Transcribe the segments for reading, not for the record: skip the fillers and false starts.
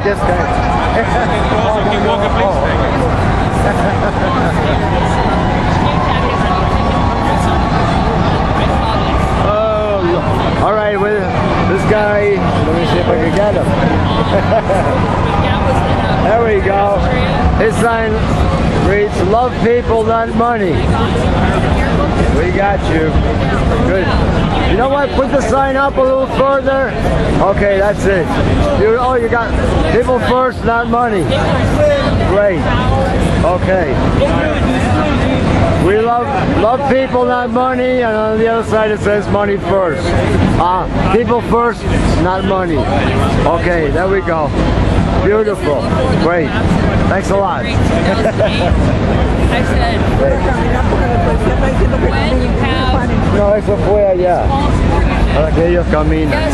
this guy. Oh, all right, well, this guy, let me see if I can get him. There we go. His sign reads, "Love people, not money." We got you. Good. You know what? Put the sign up a little further. Okay, that's it. You got people first, not money. Great. Okay. We love people, not money, and on the other side it says money first. People first, not money. Okay, there we go. Beautiful. Great. Thanks a lot. I said, when you have no, eso fue allá. Aquellos caminan.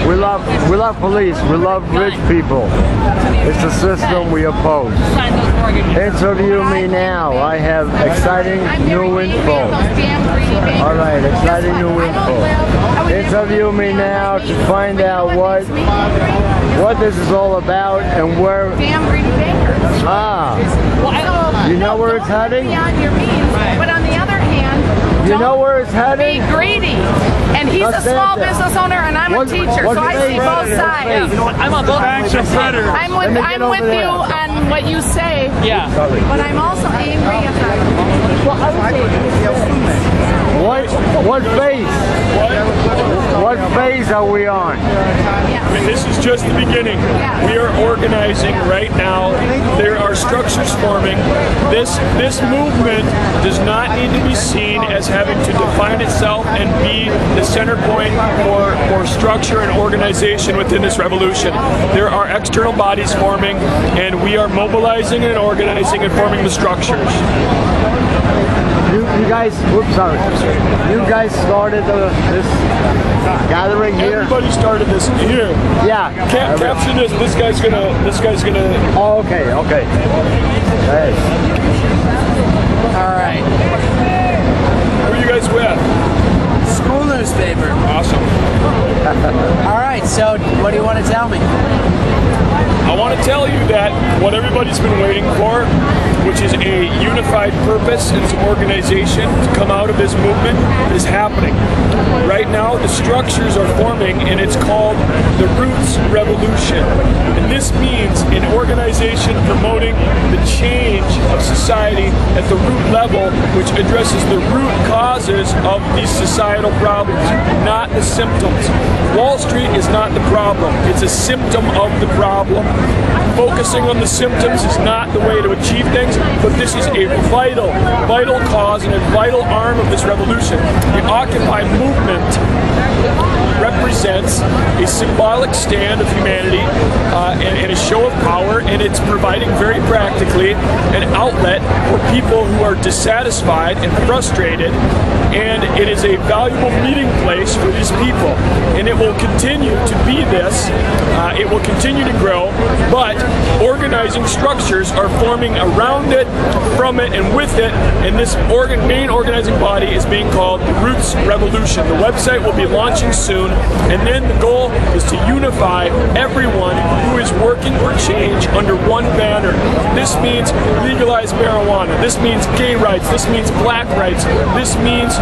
We love police. We love rich people. It's a system we oppose. Interview me now. I have exciting new info. All right, exciting new info. Interview me now to find out what this is all about and where. You know where it's heading? But on the other hand, you know where it's heading? Be greedy. And he's a small business owner, and I'm a teacher, so I see both sides. I'm on both sides. I'm with you on what you say. Yeah. But I'm also angry at that. What phase? What phase are we on? This is just the beginning. We are organizing right now. There are structures forming. This movement does not need to be seen as having to define itself and be the center point for structure and organization within this revolution. There are external bodies forming, and we are mobilizing and organizing and forming the structures. You guys, oops, sorry. You guys started this gathering here. Everybody started this here. Yeah. Caption this. This guy's gonna. Oh, okay. Hey. All right. Who are you guys with? School newspaper. Awesome. All right. So, what do you want to tell me? I want to tell you that what everybody's been waiting for, which is a unified purpose and some organization to come out of this movement, is happening. Right now, the structures are forming, and it's called the Roots Revolution. And this means an organization promoting the change of society at the root level, which addresses the root causes of these societal problems, not the symptoms. Wall Street is not the problem. It's a symptom of the problem. Focusing on the symptoms is not the way to achieve things, but this is a vital cause and a vital arm of this revolution. The Occupy movement represents a symbolic stand of humanity and a show of power, and it's providing very practically an outlet for people who are dissatisfied and frustrated, and it is a valuable meeting place for these people, and it will continue to be this. It will continue to grow, but organizing structures are forming around it, from it, and with it, and this main organizing body is being called the Roots Revolution. The website will be launching soon, and then the goal is to unify everyone who is working for change under one banner. This means legalize marijuana. This means gay rights. This means black rights. This means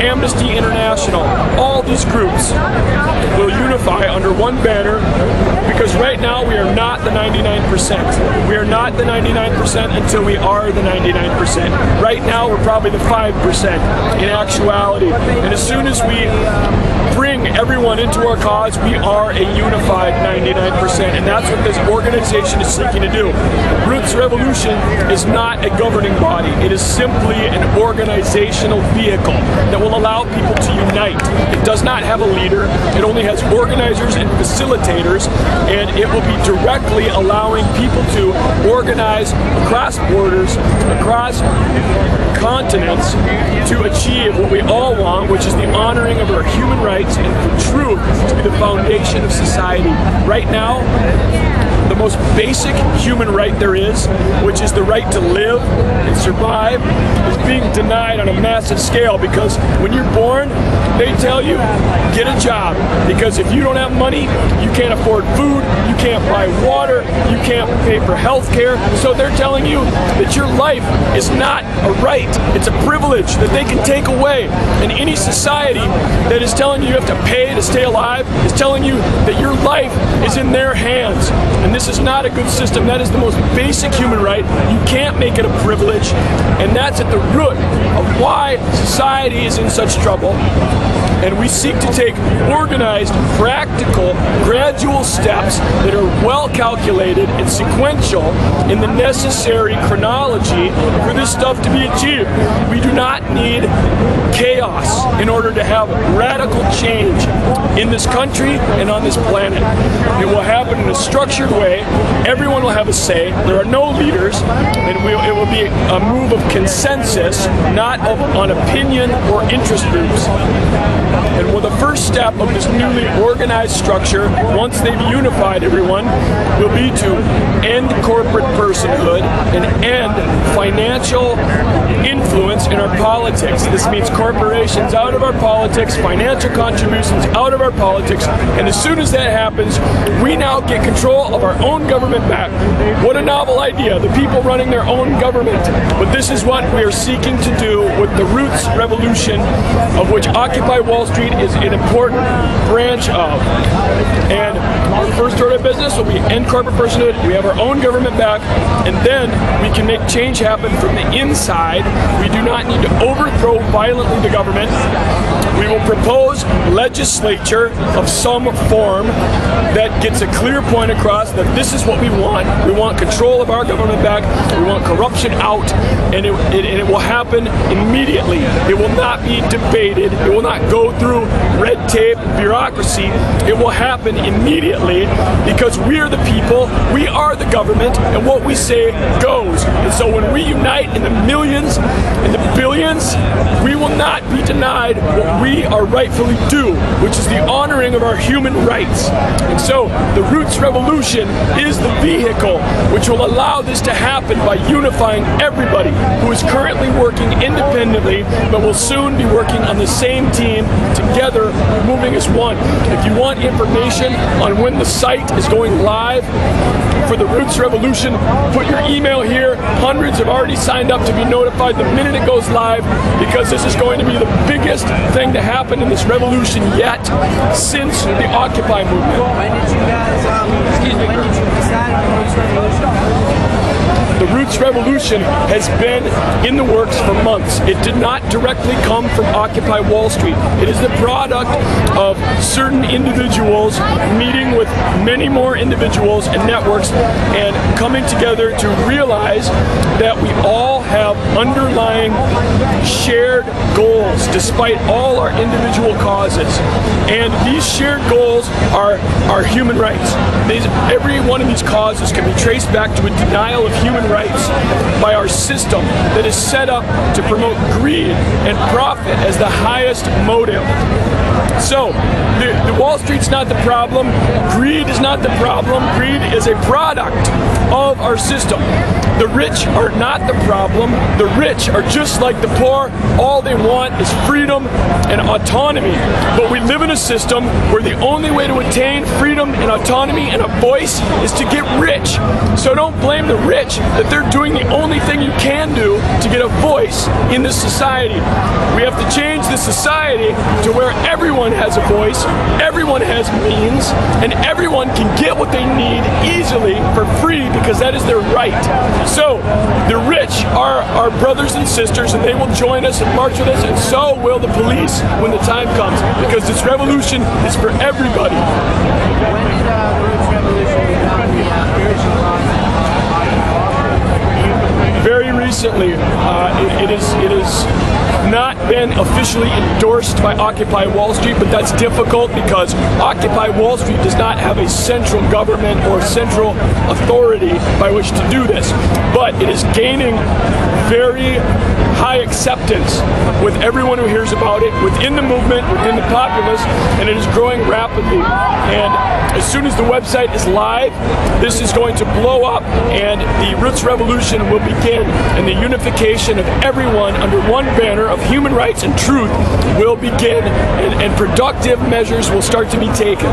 Amnesty International. All these groups will unify under one banner, because right now we are not the 99%. We are not the 99% until we are the 99%. Right now we're probably the 5% in actuality. And as soon as we bring everyone into our cause, we are a unified 99%, and that's what this organization is seeking to do. Roots Revolution is not a governing body. It is simply an organizational vehicle that will allow people to unite. It does not have a leader. It only has organizers and facilitators, and it will be directly allowing people to organize across borders, across continents, to achieve what we all want, which is the honoring of our human rights and for truth to be the foundation of society. Right now, the most basic human right there is, which is the right to live and survive, is being denied on a massive scale. Because when you're born, they tell you, get a job, because if you don't have money, you can't afford food, you can't buy water, you can't pay for health care. So they're telling you that your life is not a right, it's a privilege that they can take away. And any society that is telling you have to pay to stay alive is telling you that your life is in their hands. And this is not a good system. That is the most basic human right. You can't make it a privilege. And that's at the root of why society is in such trouble. And we seek to take organized, practical, gradual steps that are well calculated and sequential in the necessary chronology for this stuff to be achieved. We do not need chaos in order to have radical change in this country and on this planet. It will happen in a structured way. Everyone will have a say. There are no leaders, and it will be a move of consensus, not on opinion or interest groups. And well, the first step of this newly organized structure, once they've unified everyone, will be to end corporate personhood and end financial influence in our politics. This means corporations out of our politics, financial contributions out of our politics, and as soon as that happens, we now get control of our own government back. What a novel idea, the people running their own government. But this is what we are seeking to do with the Roots Revolution, of which Occupy Wall Street is an important branch of. And our first order of business will be end corporate personhood, we have our own government back, and then we can make change happen from the inside. We do not need to overthrow violently the government. We will propose legislature of some form that gets a clear point across that this is what we want. We want control of our government back. We want corruption out, and it will happen immediately. It will not be debated. It will not go through red tape, bureaucracy. It will happen immediately because we are the people, we are the government, and what we say goes. And so when we unite in the millions and the billions, we will not be denied what we are rightfully due, which is the honoring of our human rights. And so the Roots Revolution is the vehicle which will allow this to happen by unifying everybody who is currently working independently but will soon be working on the same team together, moving as one. If you want information on when the site is going live for the Roots Revolution, put your email here. Hundreds have already signed up to be notified the minute it goes live, because this is going to be the biggest thing to happen in this revolution yet since the Occupy movement. When did you guys, when did you decide on the Roots Revolution? The Roots Revolution has been in the works for months. It did not directly come from Occupy Wall Street. It is the product of certain individuals meeting with many more individuals and networks and coming together to realize that we all have underlying shared goals despite all our individual causes. And these shared goals are human rights. Every one of these causes can be traced back to a denial of human rights by our system that is set up to promote greed and profit as the highest motive. So, the Wall Street's not the problem. Greed is not the problem. Greed is a product of our system. The rich are not the problem. The rich are just like the poor. All they want is freedom and autonomy. But we live in a system where the only way to attain freedom and autonomy and a voice is to get rich. So don't blame the rich that they're doing the only thing you can do to get a voice in this society. We have to change this society to where everyone has a voice, everyone has means, and everyone can get what they need easily for free because that is their right. So the rich are our brothers and sisters, and they will join us and march with us, and so will the police when the time comes, because this revolution is for everybody. When did the Roots Revolution become the spiritual cause? Very recently, it has not been officially endorsed by Occupy Wall Street, but that's difficult because Occupy Wall Street does not have a central government or central authority by which to do this. But it is gaining very high acceptance with everyone who hears about it, within the movement, within the populace, and it is growing rapidly. And as soon as the website is live, this is going to blow up, and the Roots Revolution will begin, and the unification of everyone under one banner of human rights and truth will begin, and productive measures will start to be taken.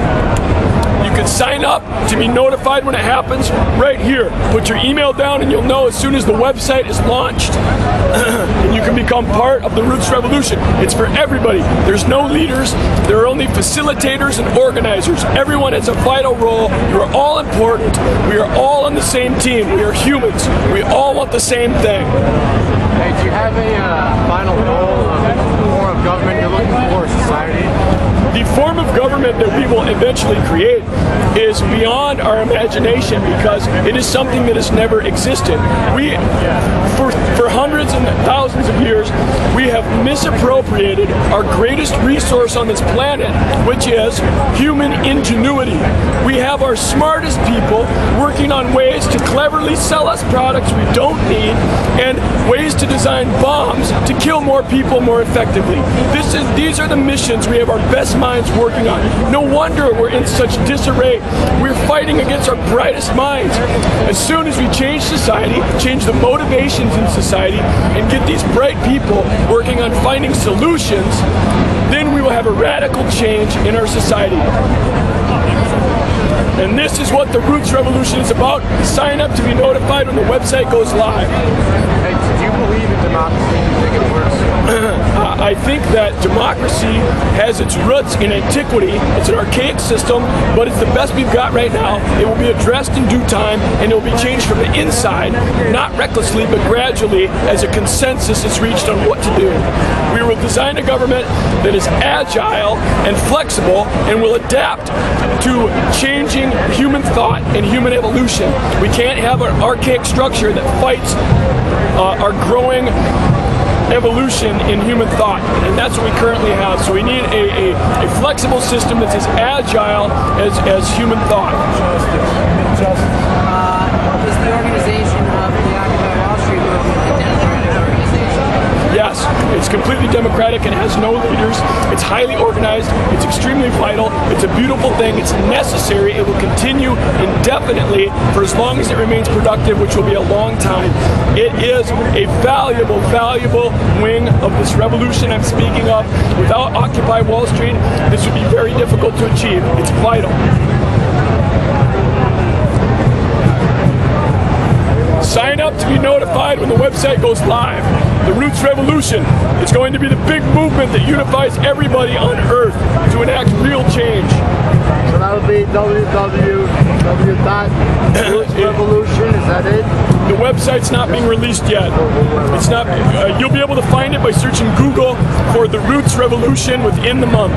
You can sign up to be notified when it happens right here. Put your email down and you'll know as soon as the website is launched. And you can become part of the Roots Revolution. It's for everybody. There's no leaders. There are only facilitators and organizers. Everyone has a vital role. You are all important. We are all on the same team. We are humans. We all want the same thing. Hey, do you have a final goal of form of government you're looking for in society? The form of government that we will eventually create is beyond our imagination, because it is something that has never existed. We, for hundreds and thousands of years, we have misappropriated our greatest resource on this planet, which is human ingenuity. We have our smartest people working on ways to cleverly sell us products we don't need, and ways to design bombs to kill more people more effectively. These are the missions we have our best minds working on. No wonder we're in such disarray. We're fighting against our brightest minds. As soon as we change society, change the motivations in society, and get these bright people working on finding solutions, then we will have a radical change in our society. And this is what the Roots Revolution is about. Sign up to be notified when the website goes live. Hey, do you believe in democracy? Do you think it works? I think that democracy has its roots in antiquity. It's an archaic system, but it's the best we've got right now. It will be addressed in due time, and it will be changed from the inside, not recklessly, but gradually, as a consensus is reached on what to do. We will design a government that is agile and flexible and will adapt to changing human thought and human evolution. We can't have an archaic structure that fights our growing evolution in human thought, and that's what we currently have. So we need a flexible system that's as agile as human thought. Is the organization of the Occupy Wall Street movement a democratic organization? Yes, it's completely democratic and has no leaders. It's highly organized. It's extremely vital. It's a beautiful thing. It's necessary. It will continue indefinitely for as long as it remains productive, which will be a long time. It is a valuable, valuable wing of this revolution I'm speaking of. Without Occupy Wall Street, this would be very difficult to achieve. It's vital. Sign up to be notified when the website goes live. The Roots Revolution is going to be the big movement that unifies everybody on Earth to enact real change. So that would be www.rootsrevolution, is that it? The website's not being released yet. It's not. You'll be able to find it by searching Google for the Roots Revolution within the month.